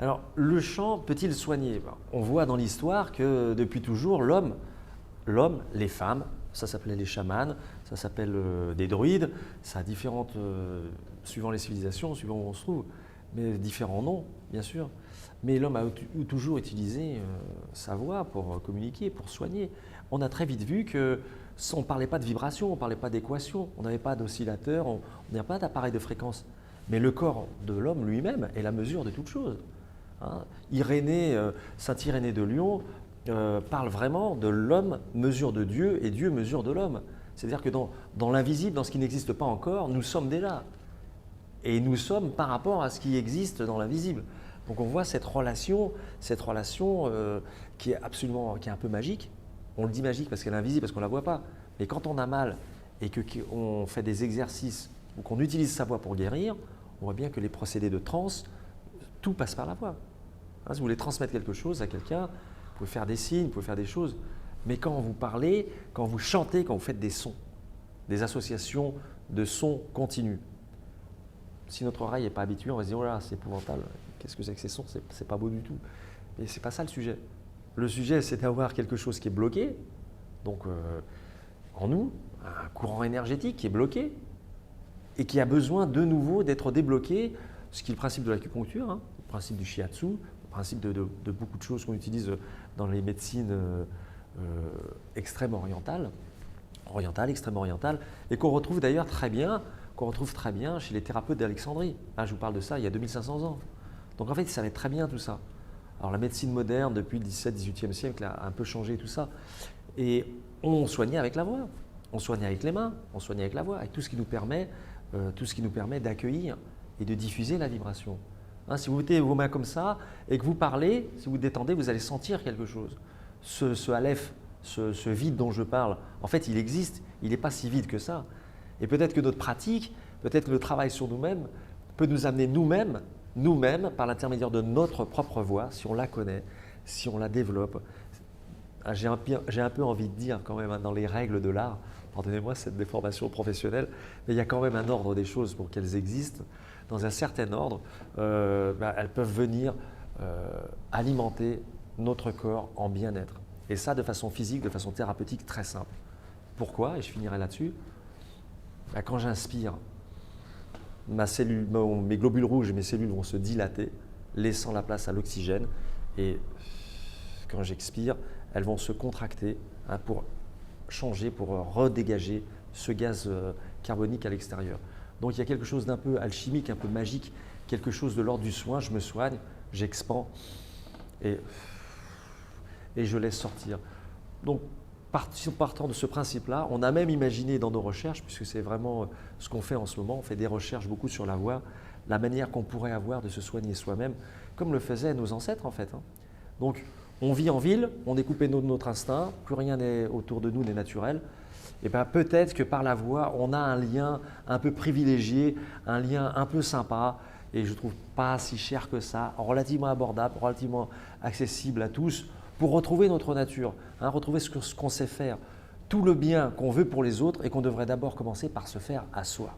Alors, le chant peut-il soigner? On voit dans l'histoire que depuis toujours, l'homme, les femmes, ça s'appelait les chamans, ça s'appelle des druides, ça a différentes, suivant les civilisations, suivant où on se trouve, mais différents noms, bien sûr. Mais l'homme a toujours utilisé sa voix pour communiquer, pour soigner. On a très vite vu que on ne parlait pas de vibration, on ne parlait pas d'équation, on n'avait pas d'oscillateur, on n'avait pas d'appareil de fréquence. Mais le corps de l'homme lui-même est la mesure de toute chose. Hein. Saint Irénée de Lyon parle vraiment de l'homme mesure de Dieu et Dieu mesure de l'homme. C'est-à-dire que dans l'invisible, dans ce qui n'existe pas encore, nous sommes déjà. Et nous sommes par rapport à ce qui existe dans l'invisible. Donc on voit cette relation qui est un peu magique. On le dit magique parce qu'elle est invisible, parce qu'on ne la voit pas. Mais quand on a mal et qu'on fait des exercices ou qu'on utilise sa voix pour guérir, on voit bien que les procédés de transe, tout passe par la voix. Hein, si vous voulez transmettre quelque chose à quelqu'un, vous pouvez faire des signes, vous pouvez faire des choses. Mais quand vous parlez, quand vous chantez, quand vous faites des sons, des associations de sons continus, si notre oreille n'est pas habituée, on va se dire « Oh là, c'est épouvantable, qu'est-ce que c'est que ces sons, c'est pas beau du tout ». Mais ce n'est pas ça le sujet. Le sujet, c'est d'avoir quelque chose qui est bloqué, donc en nous, un courant énergétique qui est bloqué et qui a besoin de nouveau d'être débloqué, ce qui est le principe de l'acupuncture, hein, le principe du shiatsu, le principe de beaucoup de choses qu'on utilise dans les médecines extrême orientales, extrême orientales, et qu'on retrouve d'ailleurs très bien chez les thérapeutes d'Alexandrie. Hein, je vous parle de ça il y a 2500 ans. Donc en fait, ils savaient très bien tout ça. Alors la médecine moderne, depuis le 17-18e siècle, a un peu changé tout ça. Et on soignait avec la voix, on soignait avec les mains, on soignait avec la voix, avec tout ce qui nous permet d'accueillir et de diffuser la vibration. Hein, si vous mettez vos mains comme ça et que vous parlez, si vous détendez, vous allez sentir quelque chose. Ce aleph, ce vide dont je parle, en fait, il existe, il n'est pas si vide que ça. Et peut-être que notre pratique, peut-être que le travail sur nous-mêmes peut nous amener nous-mêmes, par l'intermédiaire de notre propre voix, si on la connaît, si on la développe. J'ai un peu envie de dire quand même, hein, dans les règles de l'art, pardonnez-moi cette déformation professionnelle, mais il y a quand même un ordre des choses pour qu'elles existent. Dans un certain ordre, elles peuvent venir alimenter notre corps en bien-être. Et ça de façon physique, de façon thérapeutique très simple. Pourquoi? Et je finirai là-dessus. Quand j'inspire, mes globules rouges et mes cellules vont se dilater, laissant la place à l'oxygène. Et quand j'expire, elles vont se contracter, hein, pour changer, pour redégager ce gaz carbonique à l'extérieur. Donc il y a quelque chose d'un peu alchimique, un peu magique, quelque chose de l'ordre du soin. Je me soigne, j'expand et je laisse sortir. Donc partant de ce principe-là, on a même imaginé dans nos recherches, puisque c'est vraiment ce qu'on fait en ce moment, on fait des recherches beaucoup sur la voix, la manière qu'on pourrait avoir de se soigner soi-même, comme le faisaient nos ancêtres en fait. Hein. Donc on vit en ville, on est coupé de notre instinct, plus rien autour de nous n'est naturel. Et bien peut-être que par la voix, on a un lien un peu privilégié, un lien un peu sympa, et je ne trouve pas si cher que ça, relativement abordable, relativement accessible à tous, pour retrouver notre nature, hein, retrouver ce qu'on sait faire, tout le bien qu'on veut pour les autres et qu'on devrait d'abord commencer par se faire à soi.